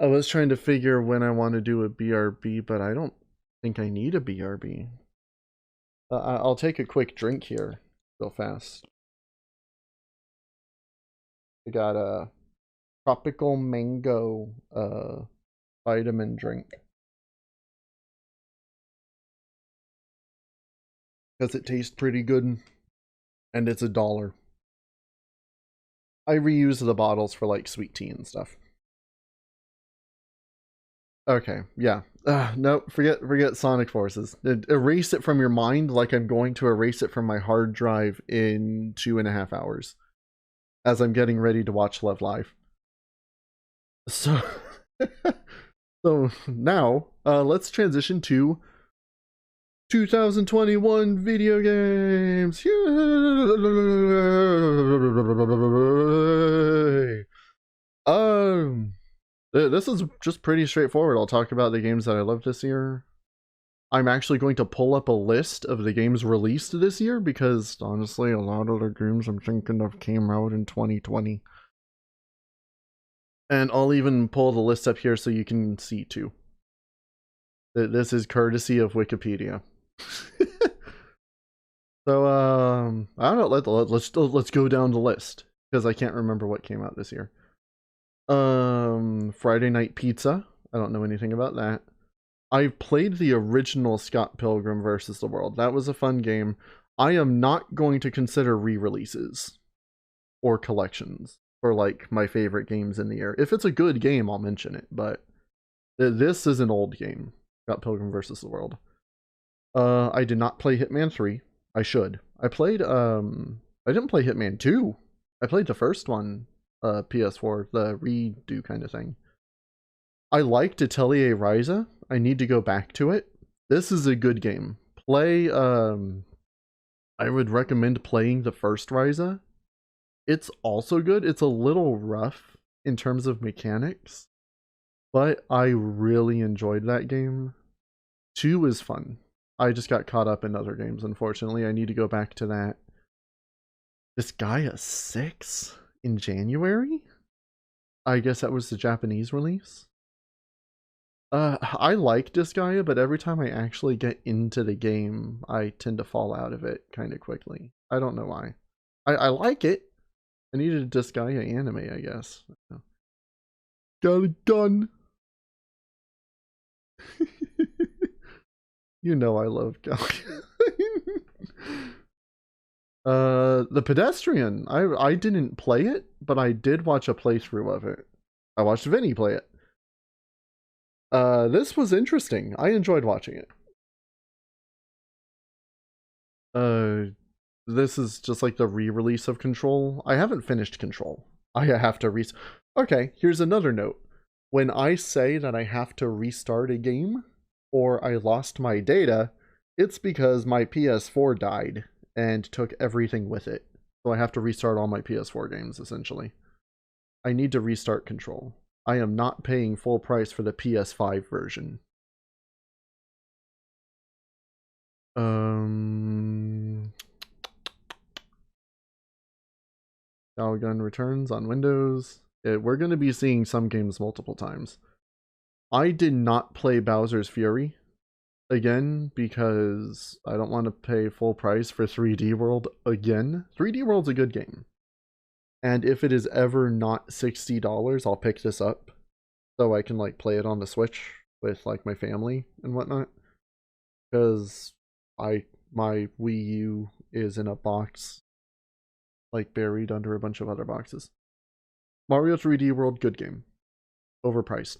I was trying to figure when I want to do a BRB, but I don't think I need a BRB. I'll take a quick drink here, real fast. I got a tropical mango vitamin drink. Because it tastes pretty good, and it's $1. I reuse the bottles for like sweet tea and stuff. Okay, yeah. No, forget Sonic Forces. Erase it from your mind like I'm going to erase it from my hard drive in 2.5 hours. As I'm getting ready to watch Love Live. So, so now, let's transition to 2021 video games. Yay! This is just pretty straightforward. I'll talk about the games that I loved this year. I'm actually going to pull up a list of the games released this year because honestly, a lot of the games I'm thinking of came out in 2020. And I'll even pull the list up here so you can see too. This is courtesy of Wikipedia. So I don't know. Let's go down the list because I can't remember what came out this year. Friday Night Pizza. I don't know anything about that. I played the original Scott Pilgrim vs. the World. That was a fun game. I am not going to consider re-releases or collections for like my favorite games in the year. If it's a good game, I'll mention it, but this is an old game. Scott Pilgrim vs. the World. I did not play Hitman 3. I should. I didn't play Hitman 2. I played the first one, PS4, the redo kind of thing. I liked Atelier Ryza. I need to go back to it. This is a good game. I would recommend playing the first Ryza. It's also good. It's a little rough in terms of mechanics, but I really enjoyed that game. 2 is fun. I just got caught up in other games, unfortunately. I need to go back to that. Disgaea 6 in January? I guess that was the Japanese release. I like Disgaea, but every time I actually get into the game, I tend to fall out of it kind of quickly. I don't know why. I like it. I needed a Disgaea anime, I guess. Got a gun. You know I love Galia. The Pedestrian. I didn't play it, but I did watch a playthrough of it. I watched Vinny play it. This was interesting. I enjoyed watching it. This is just like the re-release of Control. I haven't finished Control. I have to Okay, here's another note. When I say that I have to restart a game, or I lost my data, it's because my PS4 died and took everything with it. So I have to restart all my PS4 games, essentially. I need to restart Control. I am not paying full price for the PS5 version. Gun Returns on Windows. We're going to be seeing some games multiple times. I did not play Bowser's Fury again because I don't want to pay full price for 3D World again. 3D World's a good game. And if it is ever not $60, I'll pick this up so I can like play it on the Switch with like my family and whatnot. Because my Wii U is in a box like buried under a bunch of other boxes. Mario 3D World, good game. Overpriced.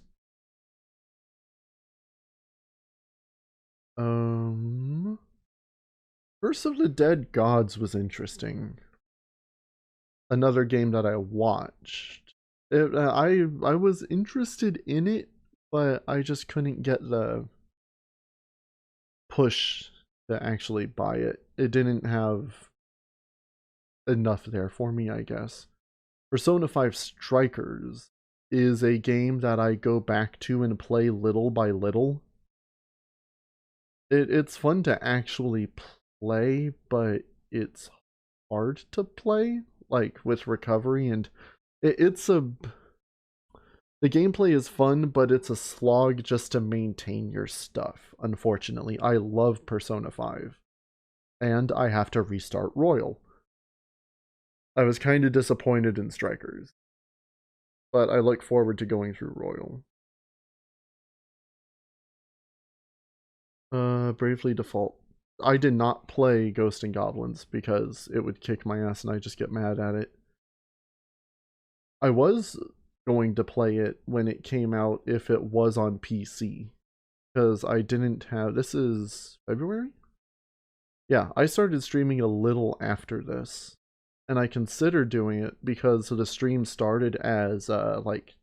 Curse of the Dead Gods was interesting. Another game that I watched. I was interested in it, but I just couldn't get the push to actually buy it. It didn't have enough there for me, I guess. Persona 5 Strikers is a game that I go back to and play little by little. It's fun to actually play, but it's hard to play, like with recovery, and it's a The gameplay is fun, but it's a slog just to maintain your stuff, unfortunately. I love Persona 5. And I have to restart Royal. I was kind of disappointed in Strikers. But I look forward to going through Royal. Bravely Default. I did not play Ghost and Goblins because it would kick my ass and I just get mad at it. I was going to play it when it came out if it was on PC. Because I didn't have... This is February? Yeah, I started streaming a little after this. And I considered doing it because the stream started as, like,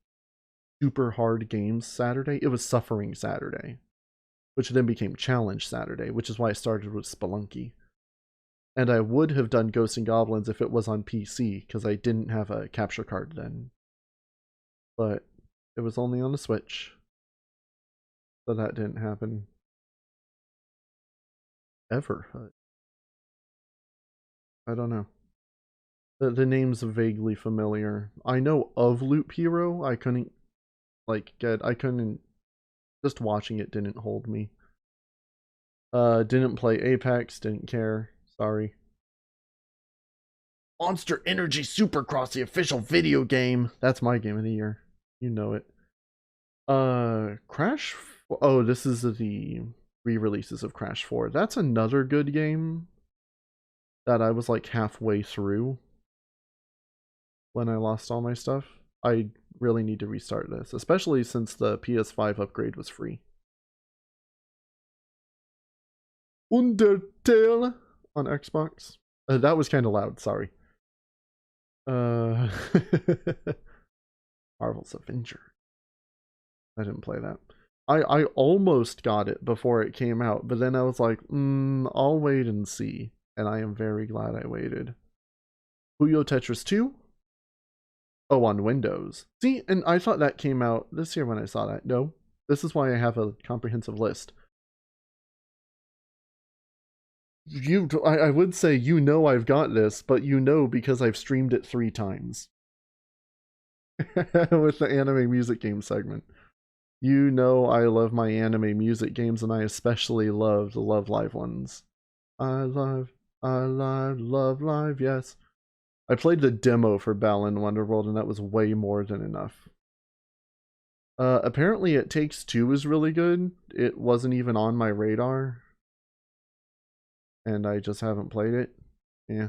Super Hard Games Saturday. It was Suffering Saturday. Which then became Challenge Saturday, which is why I started with Spelunky. And I would have done Ghosts and Goblins if it was on PC, because I didn't have a capture card then. But it was only on the Switch. So that didn't happen. Ever. I don't know. The name's vaguely familiar. I know of Loop Hero. I couldn't, like, just watching it didn't hold me. Didn't play Apex, didn't care. Sorry. Monster Energy Supercross, the official video game. That's my game of the year. You know it. Crash. Oh, this is the re-releases of Crash 4. That's another good game that I was like halfway through when I lost all my stuff. I really need to restart this, especially since the PS5 upgrade was free. Undertale on Xbox. That was kind of loud, sorry. Marvel's Avenger. I didn't play that. I almost got it before it came out, but then I was like, I'll wait and see. And I am very glad I waited. Puyo Tetris 2? Oh, on Windows. See, and I thought that came out this year when I saw that. No, this is why I have a comprehensive list. I would say you know I've got this, but you know because I've streamed it 3 times. With the anime music game segment. You know I love my anime music games, and I especially love the Love Live ones. I love Live, yes. I played the demo for Balan Wonderworld, and that was way more than enough. Apparently It Takes Two is really good. It wasn't even on my radar. And I just haven't played it. Yeah.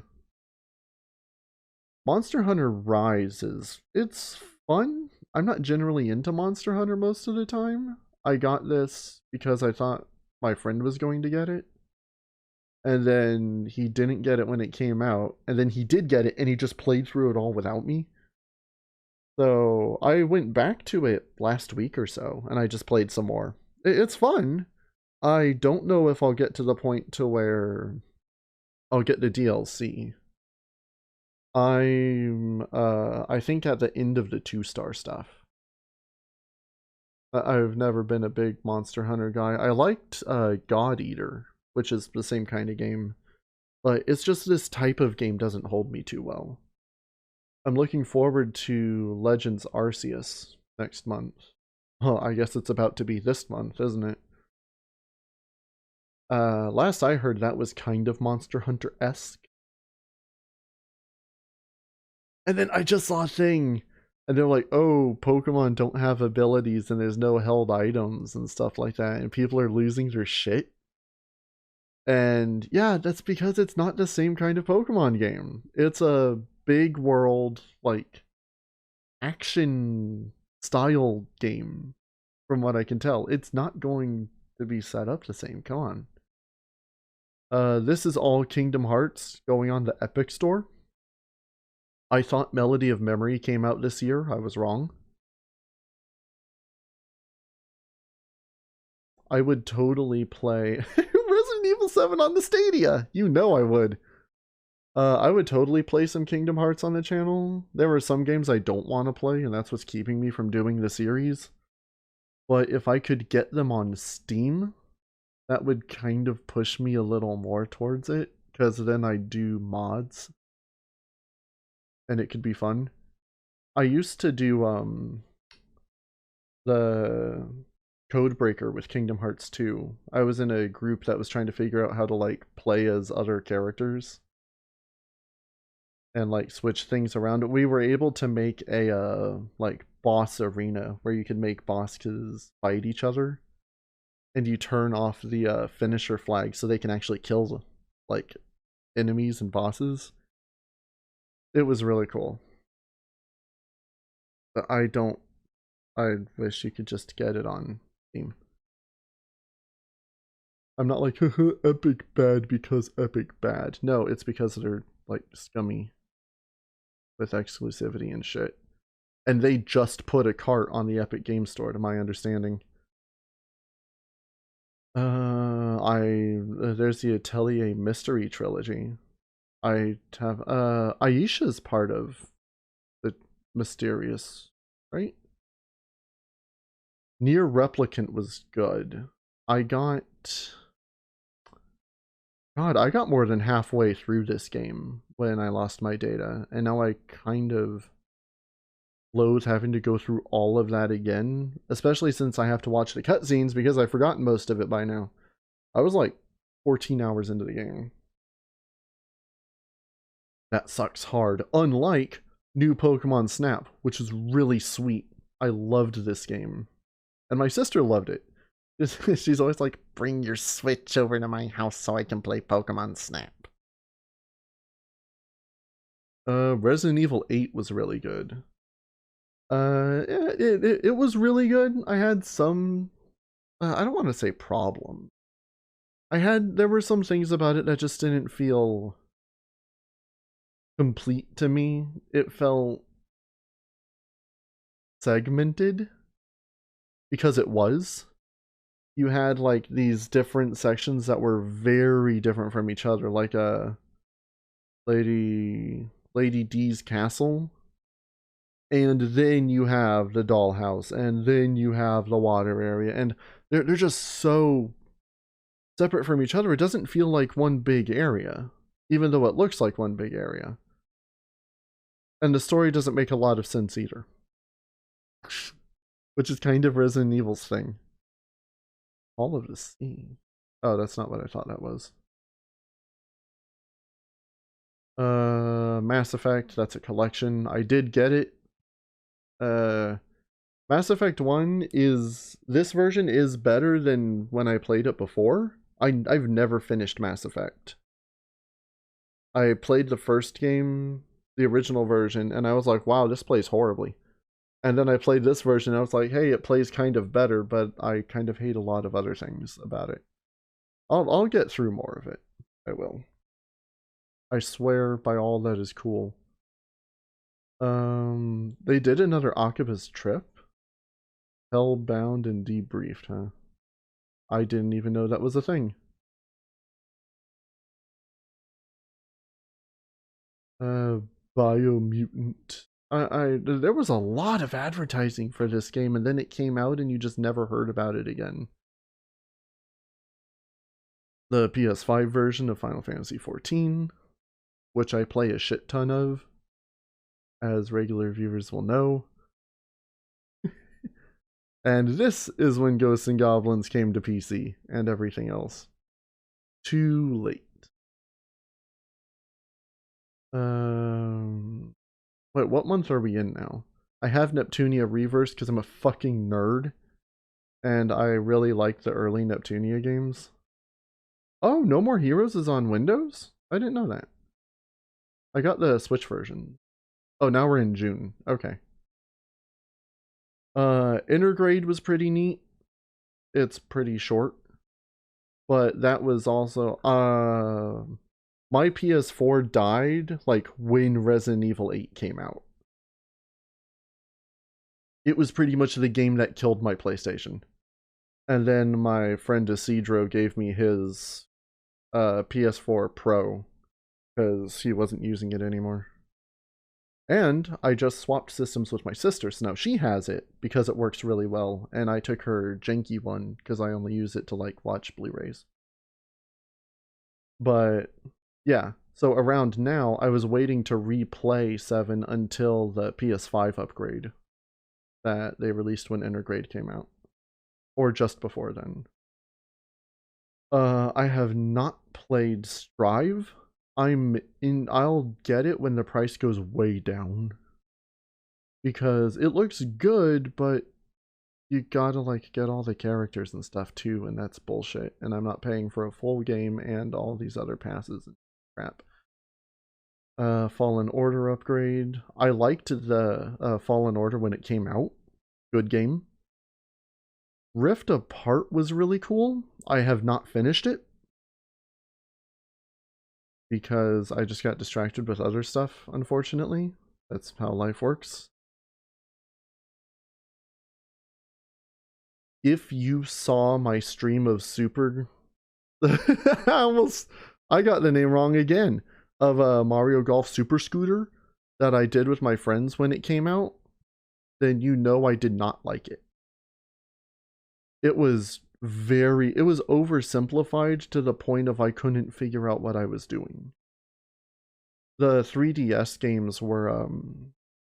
Monster Hunter Rises. It's fun. I'm not generally into Monster Hunter most of the time. I got this because I thought my friend was going to get it. And then he didn't get it when it came out. And then he did get it and he just played through it all without me. So I went back to it last week or so and I just played some more. It's fun. I don't know if I'll get to the point to where I'll get the DLC. I think at the end of the 2-star stuff. I've never been a big Monster Hunter guy. I liked God Eater, which is the same kind of game. But it's just this type of game doesn't hold me too well. I'm looking forward to Legends Arceus next month. Well, I guess it's about to be this month, isn't it? Last I heard that was kind of Monster Hunter-esque. And then I just saw a thing, and they're like, oh, Pokemon don't have abilities and there's no held items and stuff like that, and people are losing their shit. And yeah, that's because it's not the same kind of Pokemon game. It's a big world, like, action style game, from what I can tell. It's not going to be set up the same. Come on. This is all Kingdom Hearts going on the Epic Store. I thought Melody of Memory came out this year. I was wrong. I would totally play Resident Evil 7 on the Stadia. You know I would. I would totally play some Kingdom Hearts on the channel. There are some games I don't want to play, and that's what's keeping me from doing the series. But if I could get them on Steam, that would kind of push me a little more towards it, because then I do mods. And it could be fun. I used to do the code breaker with Kingdom Hearts 2. I was in a group that was trying to figure out how to like play as other characters and like switch things around. We were able to make a like boss arena where you could make bosses fight each other, and you turn off the finisher flag so they can actually kill like enemies and bosses. It was really cool. But I wish you could just get it on Steam. I'm not like epic bad because epic bad. No, it's because they're like scummy with exclusivity and shit. And they just put a cart on the Epic Game Store, to my understanding. There's the Atelier Mystery Trilogy. I have Aisha's part of the Mysterious, right? Near Replicant was good. I got more than halfway through this game when I lost my data, and now I kind of loathe having to go through all of that again, especially since I have to watch the cutscenes because I've forgotten most of it by now. I was like 14 hours into the game. That sucks hard. Unlike new Pokemon Snap, which is really sweet. I loved this game. And my sister loved it. She's always like, bring your Switch over to my house so I can play Pokemon Snap. Resident Evil 8 was really good. It was really good. I had some, I don't want to say problem. There were some things about it that just didn't feel complete to me. It felt segmented because it was. You had like these different sections that were very different from each other, like Lady D's castle, and then you have the dollhouse, and then you have the water area, and they're just so separate from each other. It doesn't feel like one big area, even though it looks like one big area. And the story doesn't make a lot of sense either. Which is kind of Resident Evil's thing. All of the sea. Oh, that's not what I thought that was. Mass Effect, that's a collection. I did get it. Mass Effect 1 is, this version is better than when I played it before. I've never finished Mass Effect. I played the first game, the original version, and I was like, wow, this plays horribly. And then I played this version, and I was like, hey, it plays kind of better, but I kind of hate a lot of other things about it. I'll get through more of it. I will. I swear by all that is cool. They did another Octopus trip. Hellbound and debriefed, huh? I didn't even know that was a thing. Biomutant. There was a lot of advertising for this game, and then it came out and you just never heard about it again. The PS5 version of Final Fantasy XIV, which I play a shit ton of, as regular viewers will know. And this is when Ghosts and Goblins came to PC and everything else. Too late. Wait, what month are we in now? I have Neptunia Reverse because I'm a fucking nerd. And I really like the early Neptunia games. Oh, No More Heroes is on Windows? I didn't know that. I got the Switch version. Oh, now we're in June. Okay. Intergrade was pretty neat. It's pretty short. But that was also my PS4 died like when Resident Evil 8 came out. It was pretty much the game that killed my PlayStation. And then my friend Isidro gave me his PS4 Pro because he wasn't using it anymore. And I just swapped systems with my sister, so now she has it because it works really well, and I took her janky one because I only use it to like watch Blu-rays. But yeah, so around now I was waiting to replay 7 until the PS5 upgrade. that they released when Intergrade came out, or just before then. I have not played Strive. I'll get it when the price goes way down, because it looks good, but you gotta like get all the characters and stuff too, and that's bullshit. And I'm not paying for a full game and all these other passes and crap. Fallen Order upgrade. I liked the Fallen Order when it came out. Good game. Rift Apart was really cool. I have not finished it because I just got distracted with other stuff, unfortunately. That's how life works. If you saw my stream of Super... I got the name wrong again. Of Mario Golf Super Scooter that I did with my friends when it came out, then you know I did not like it. It was oversimplified to the point of I couldn't figure out what I was doing. The 3DS games were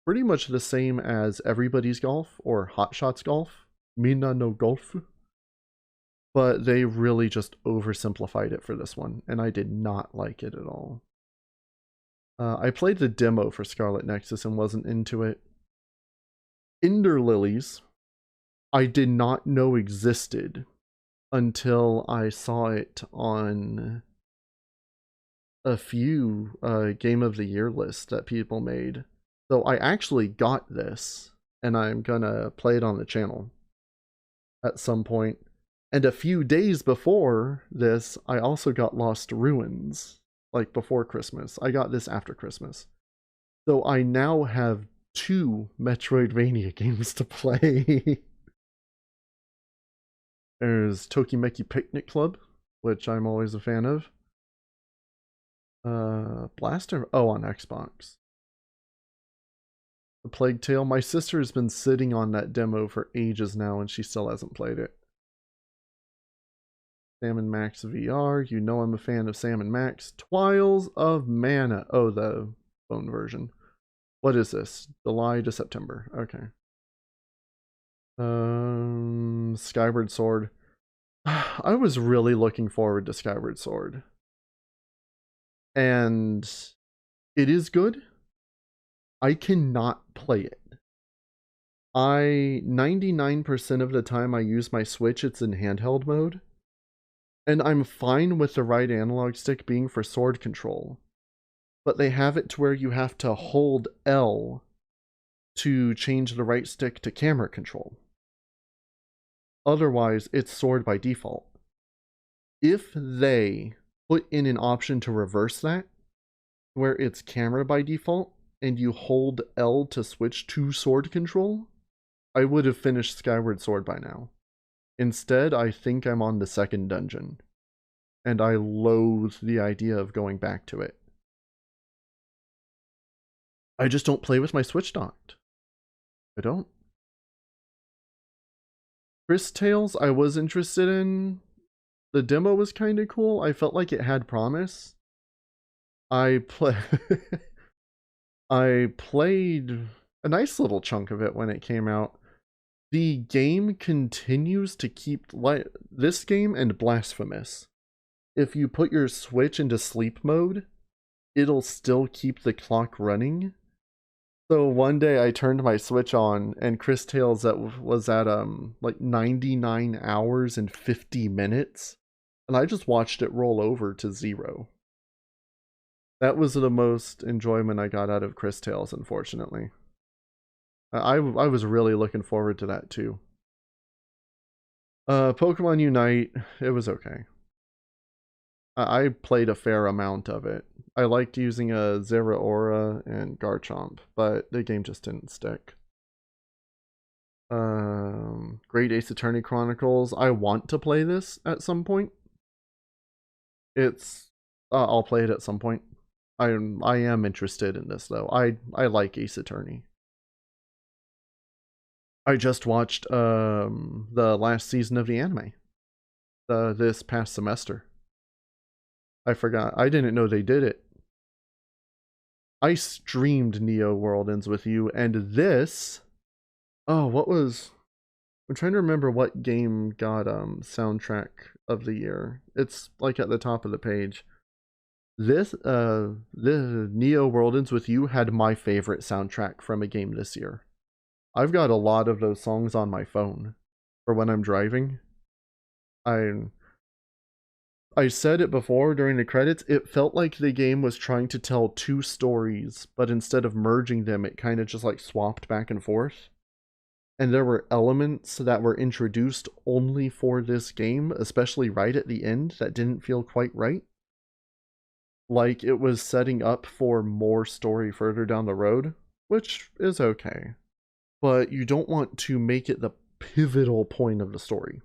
pretty much the same as Everybody's Golf or Hot Shots Golf, Mina no Golf, but they really just oversimplified it for this one, and I did not like it at all. I played the demo for Scarlet Nexus and wasn't into it. Ender Lilies, I did not know existed until I saw it on a few Game of the Year lists that people made. So I actually got this, and I'm gonna play it on the channel at some point. And a few days before this, I also got Lost Ruins, like before Christmas. I got this after Christmas. So I now have 2 Metroidvania games to play. There's Tokimeki Picnic Club, which I'm always a fan of. Blaster? Oh, on Xbox. The Plague Tale. My sister has been sitting on that demo for ages now, and she still hasn't played it. Sam & Max VR. You know I'm a fan of Sam & Max. Trials of Mana. Oh, the phone version. What is this? July to September. Okay. Skyward Sword. I was really looking forward to Skyward Sword. And it is good. I cannot play it. 99% of the time I use my Switch, it's in handheld mode. And I'm fine with the right analog stick being for sword control. But they have it to where you have to hold L to change the right stick to camera control. Otherwise, it's sword by default. If they put in an option to reverse that, where it's camera by default, and you hold L to switch to sword control, I would have finished Skyward Sword by now. Instead, I think I'm on the 2nd dungeon, and I loathe the idea of going back to it. I just don't play with my Switch docked. I don't. Chris Tales, I was interested in. The demo was kind of cool. I felt like it had promise. I played a nice little chunk of it when it came out. The game continues to keep this game and Blasphemous. If you put your Switch into sleep mode, it'll still keep the clock running. So one day I turned my Switch on, and Chris Tales was at like 99 hours and 50 minutes, and I just watched it roll over to 0. That was the most enjoyment I got out of Chris Tales, unfortunately. I was really looking forward to that too. Pokemon Unite, it was okay. I played a fair amount of it. I liked using a Zeraora and Garchomp, but the game just didn't stick. Great Ace Attorney Chronicles. I want to play this at some point. I'll play it at some point. I am interested in this though. I like Ace Attorney. I just watched the last season of the anime this past semester. I forgot. I didn't know they did it. I streamed Neo World Ends With You, and this Oh, what was... I'm trying to remember what game got soundtrack of the year. It's like at the top of the page. The Neo World Ends With You had my favorite soundtrack from a game this year. I've got a lot of those songs on my phone for when I'm driving. I I said it before during the credits, it felt like the game was trying to tell two stories, but instead of merging them, it kind of just like swapped back and forth. And there were elements that were introduced only for this game, especially right at the end, that didn't feel quite right. Like it was setting up for more story further down the road, which is okay. But you don't want to make it the pivotal point of the story.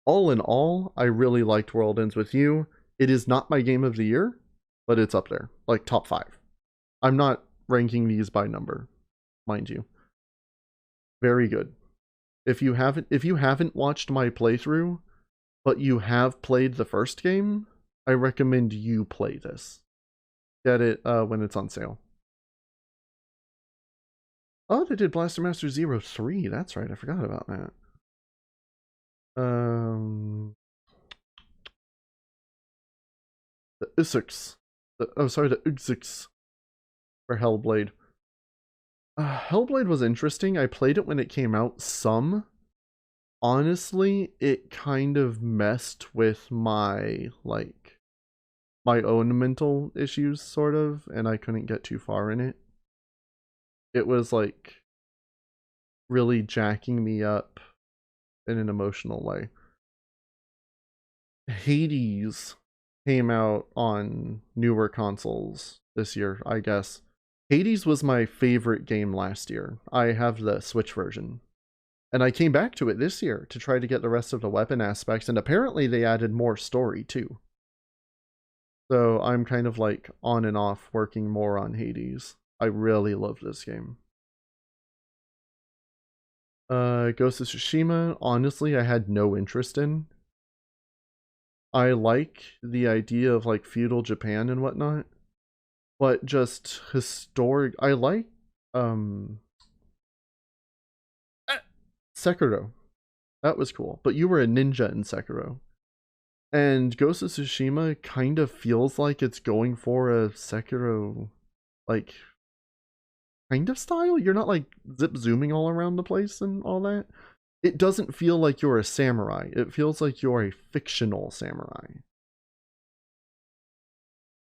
All in all, I really liked World Ends With You. It is not my game of the year, but it's up there, like top 5. I'm not ranking these by number, mind you. Very good. If you haven't watched my playthrough, but you have played the first game, I recommend you play this. Get it when it's on sale. Oh, they did Blaster Master 03. That's right, I forgot about that. The Usochangames. The Usochangames for Hellblade. Hellblade was interesting. I played it when it came out some. Honestly, it kind of messed with my own mental issues sort of, and I couldn't get too far in it. It was like really jacking me up in an emotional way. Hades came out on newer consoles this year, I guess. Hades was my favorite game last year. I have the Switch version. And I came back to it this year to try to get the rest of the weapon aspects, and apparently they added more story too. So I'm kind of like on and off working more on Hades. I really love this game. Ghost of Tsushima, honestly, I had no interest in. I like the idea of like feudal Japan and whatnot, but just historic. I like Sekiro. That was cool. But you were a ninja in Sekiro. And Ghost of Tsushima kind of feels like it's going for a Sekiro, like, kind of style. You're not like zip zooming all around the place and all that. It doesn't feel like you're a samurai. It feels like you're a fictional samurai.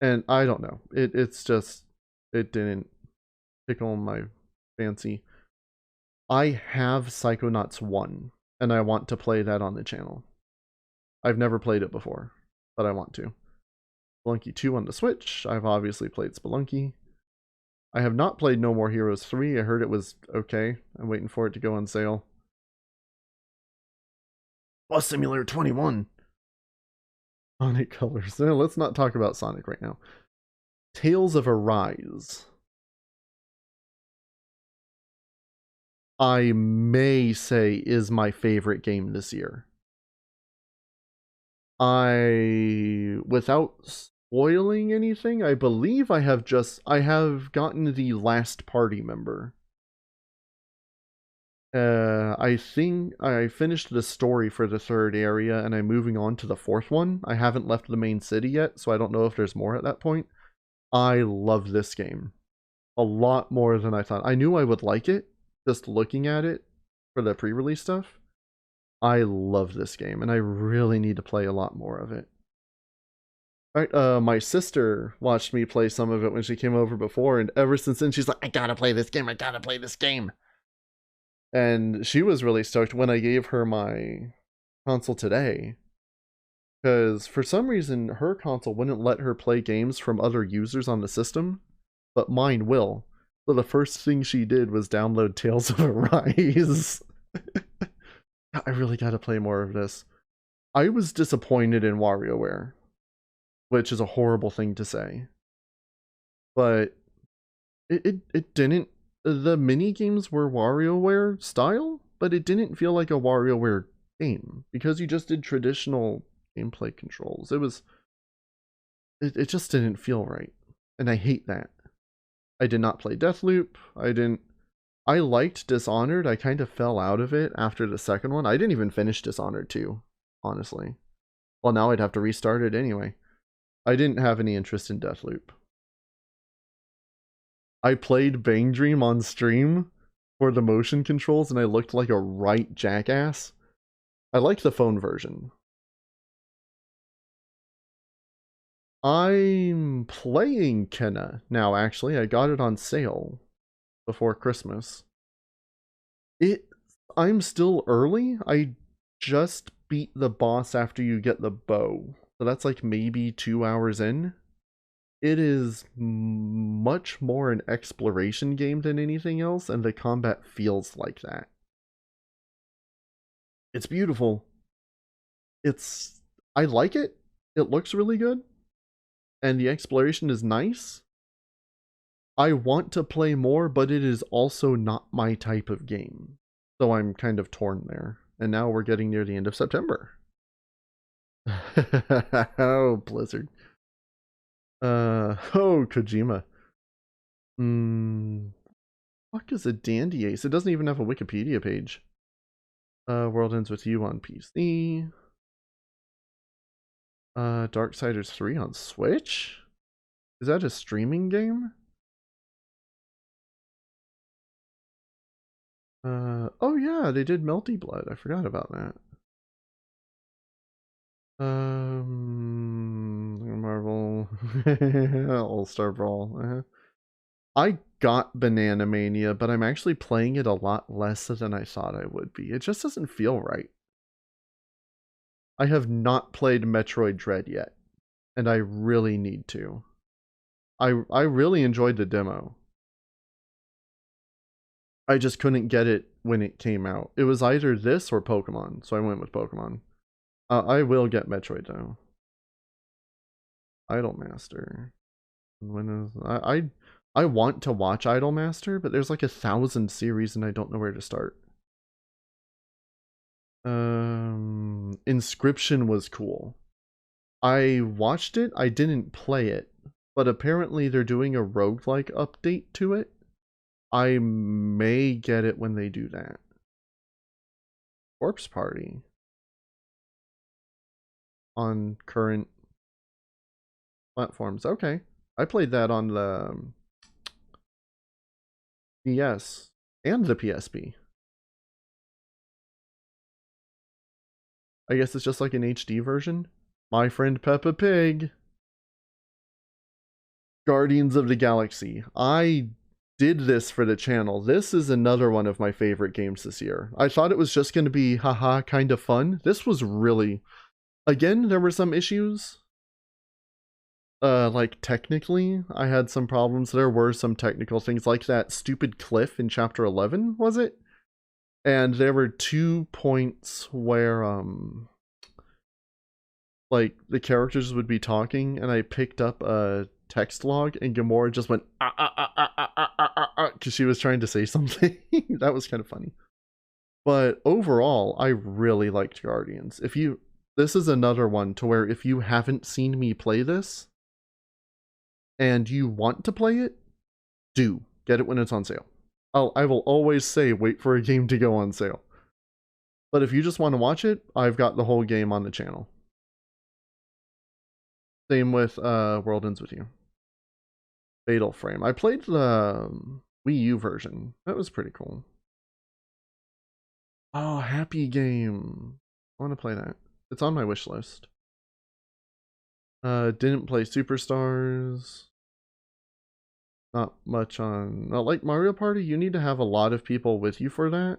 And I don't know. It's just, it didn't tickle my fancy. I have Psychonauts 1, and I want to play that on the channel. I've never played it before, but I want to. Spelunky 2 on the Switch. I've obviously played Spelunky. I have not played No More Heroes 3. I heard it was okay. I'm waiting for it to go on sale. Bus Simulator 21. Sonic Colors. No, let's not talk about Sonic right now. Tales of Arise. I may say is my favorite game this year. Without spoiling anything, I believe I have gotten the last party member. I think I finished the story for the 3rd area and I'm moving on to the 4th one. I haven't left the main city yet, so I don't know if there's more at that point. I love this game a lot more than I thought. I knew I would like it just looking at it for the pre-release stuff. I love this game and I really need to play a lot more of it. My sister watched me play some of it when she came over before, and ever since then she's like, I gotta play this game, I gotta play this game. And she was really stoked when I gave her my console today, because for some reason her console wouldn't let her play games from other users on the system, but mine will. So the first thing she did was download Tales of Arise. I really gotta play more of this. I was disappointed in WarioWare, which is a horrible thing to say. But it didn't, the mini games were WarioWare style, but it didn't feel like a WarioWare game because you just did traditional gameplay controls. It just didn't feel right. And I hate that. I did not play Deathloop. I didn't I liked Dishonored. I kind of fell out of it after the second one. I didn't even finish Dishonored 2, honestly. Well, now I'd have to restart it anyway. I didn't have any interest in Deathloop. I played Bang Dream on stream for the motion controls, and I looked like a right jackass. I liked the phone version. I'm playing Kenna now, actually. I got it on sale before Christmas. I'm still early. I just beat the boss after you get the bow. So that's like maybe 2 hours in. It is much more an exploration game than anything else, and the combat feels like that. It's beautiful. I like it. It looks really good. And the exploration is nice. I want to play more, but it is also not my type of game. So I'm kind of torn there. And now we're getting near the end of September. Oh, Blizzard. Oh, Kojima. Fuck is a Dandy Ace? It doesn't even have a Wikipedia page. World Ends With You on PC. Darksiders 3 on Switch? Is that a streaming game? Oh yeah, they did Melty Blood. I forgot about that. Marvel All-Star Brawl. I got Banana Mania, but I'm actually playing it a lot less than I thought I would be. It just doesn't feel right. I have not played Metroid Dread yet, and I really need to. I really enjoyed the demo. I just couldn't get it when it came out. It was either this or Pokemon, so I went with Pokemon. I will get Metroid though. Idolmaster. When is I want to watch Idolmaster, but there's like 1,000 series and I don't know where to start. Inscription was cool. I watched it, I didn't play it, but apparently they're doing a roguelike update to it. I may get it when they do that. Corpse Party. On current platforms. Okay. I played that on the DS and the PSP. I guess it's just like an HD version. My Friend Peppa Pig. Guardians of the Galaxy. I did this for the channel. This is another one of my favorite games this year. I thought it was just going to be haha kind of fun. This was really... Again, there were some issues. Like technically, I had some problems. There were some technical things like that stupid cliff in chapter 11, was it? And there were 2 points where like the characters would be talking and I picked up a text log and Gamora just went because she was trying to say something. That was kind of funny. But overall, I really liked Guardians. This is another one to where if you haven't seen me play this and you want to play it, do get it when it's on sale. I will always say wait for a game to go on sale. But if you just want to watch it, I've got the whole game on the channel. Same with World Ends With You. Fatal Frame. I played the Wii U version. That was pretty cool. Oh, Happy Game. I want to play that. It's on my wish list. Didn't play Superstars. Not much on... like Mario Party, you need to have a lot of people with you for that.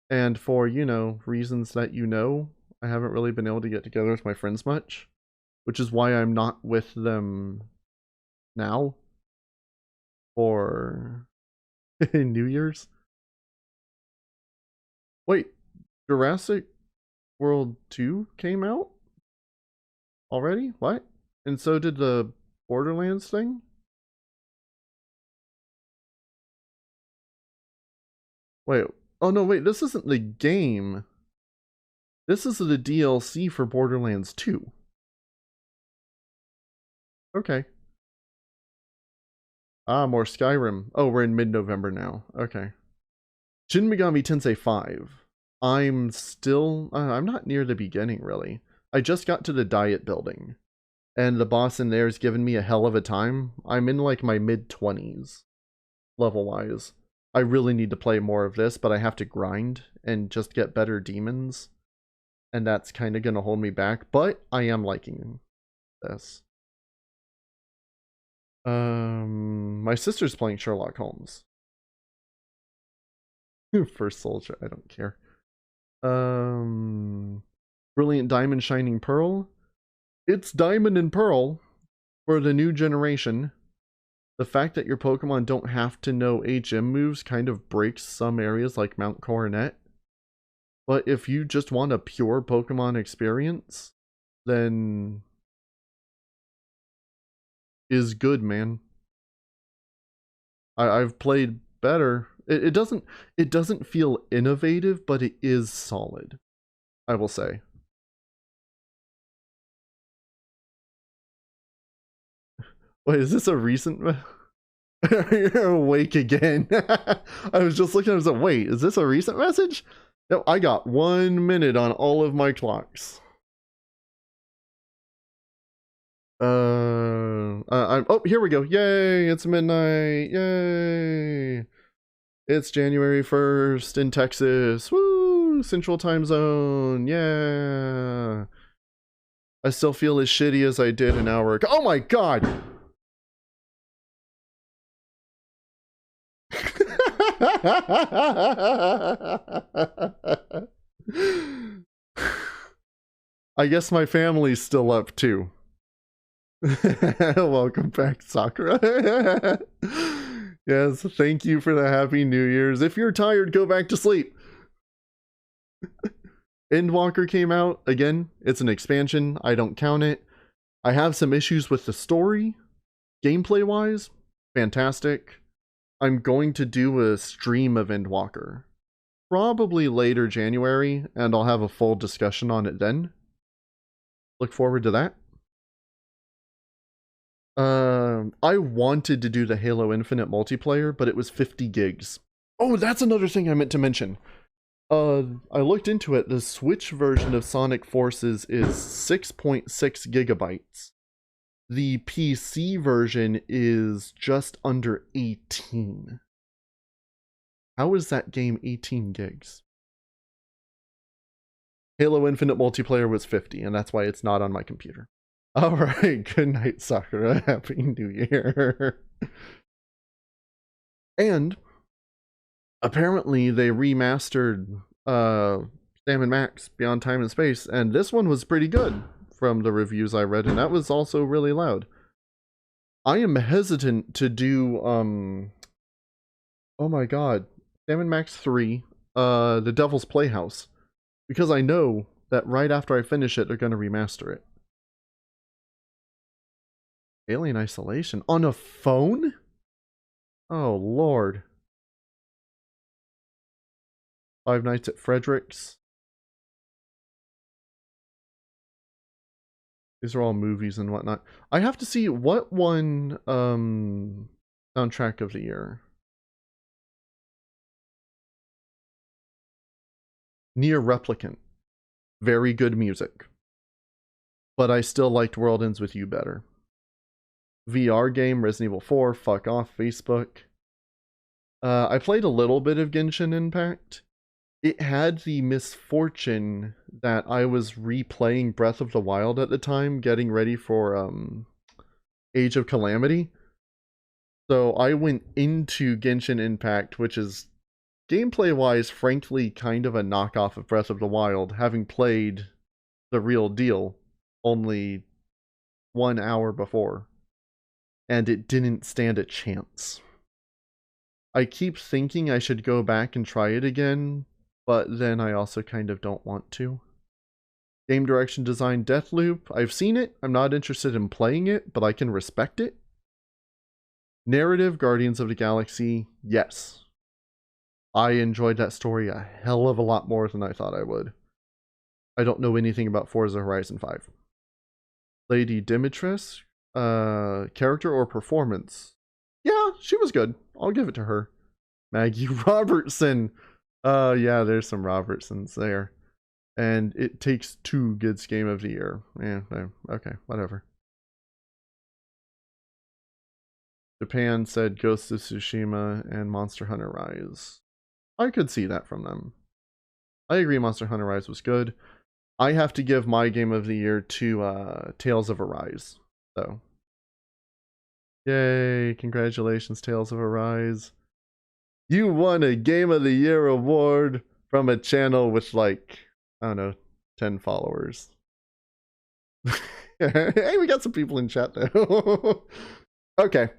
And for, reasons that I haven't really been able to get together with my friends much. Which is why I'm not with them now. For New Year's. Wait, Jurassic World 2 came out? Already? What? And so did the Borderlands thing? Wait, oh no, wait, this isn't the game. This is the DLC for Borderlands 2. Okay. Ah, more Skyrim. Oh, we're in mid-November now. Okay. Shin Megami Tensei 5. I'm still... I'm not near the beginning, really. I just got to the diet building. And the boss in there has given me a hell of a time. I'm in like my mid-20s, level-wise. I really need to play more of this, but I have to grind and just get better demons. And that's kind of going to hold me back, but I am liking this. My sister's playing Sherlock Holmes. First Soldier, I don't care. Brilliant Diamond Shining Pearl. It's Diamond and Pearl for the new generation. The fact that your Pokemon don't have to know HM moves kind of breaks some areas like Mount Coronet. But if you just want a pure Pokemon experience, then is good, man. I've played better. It doesn't feel innovative, but it is solid, I will say. Wait, is this a recent? You're awake again. I was just looking. I was like, wait, is this a recent message? No, I got 1 minute on all of my clocks. Oh, here we go. Yay, it's midnight. Yay. It's January 1st in Texas. Woo! Central time zone. Yeah. I still feel as shitty as I did an hour ago. Oh my god! I guess my family's still up too. Welcome back, Sakura. Yes, thank you for the Happy New Year's. If you're tired, go back to sleep. Endwalker came out. Again, it's an expansion. I don't count it. I have some issues with the story. Gameplay-wise, fantastic. I'm going to do a stream of Endwalker. Probably later January, and I'll have a full discussion on it then. Look forward to that. I wanted to do the Halo Infinite multiplayer, but it was 50 gigs. Oh, that's another thing I meant to mention. I looked into it. The Switch version of Sonic Forces is 6.6 gigabytes. The PC version is just under 18. How is that game 18 gigs? Halo Infinite multiplayer was 50, and that's why it's not on my computer. Alright, good night, Sakura. Happy New Year. And apparently they remastered Sam & Max Beyond Time and Space, and this one was pretty good from the reviews I read, and that was also really loud. I am hesitant to do oh my god, Sam & Max 3, The Devil's Playhouse, because I know that right after I finish it, they're going to remaster it. Alien Isolation on a phone? Oh lord. Five Nights at Frederick's. These are all movies and whatnot. I have to see what won soundtrack of the year. Nier Replicant. Very good music. But I still liked World Ends With You better. VR game, Resident Evil 4, fuck off, Facebook. I played a little bit of Genshin Impact. It had the misfortune that I was replaying Breath of the Wild at the time, getting ready for Age of Calamity. So I went into Genshin Impact, which is gameplay-wise, frankly, kind of a knockoff of Breath of the Wild, having played the real deal only 1 hour before. And it didn't stand a chance. I keep thinking I should go back and try it again, but then I also kind of don't want to. Game direction design Deathloop. I've seen it. I'm not interested in playing it, but I can respect it. Narrative Guardians of the Galaxy. Yes. I enjoyed that story a hell of a lot more than I thought I would. I don't know anything about Forza Horizon 5. Lady Dimitrescu. Character or performance? Yeah, she was good. I'll give it to her. Maggie Robertson. Yeah, there's some Robertsons there. And it takes 2 Goods Game of the Year. Yeah, okay, whatever. Japan said Ghost of Tsushima and Monster Hunter Rise. I could see that from them. I agree Monster Hunter Rise was good. I have to give my Game of the Year to Tales of Arise, though. Yay, congratulations, Tales of Arise. You won a Game of the Year award from a channel with like, I don't know, 10 followers. Hey, we got some people in chat though. Okay.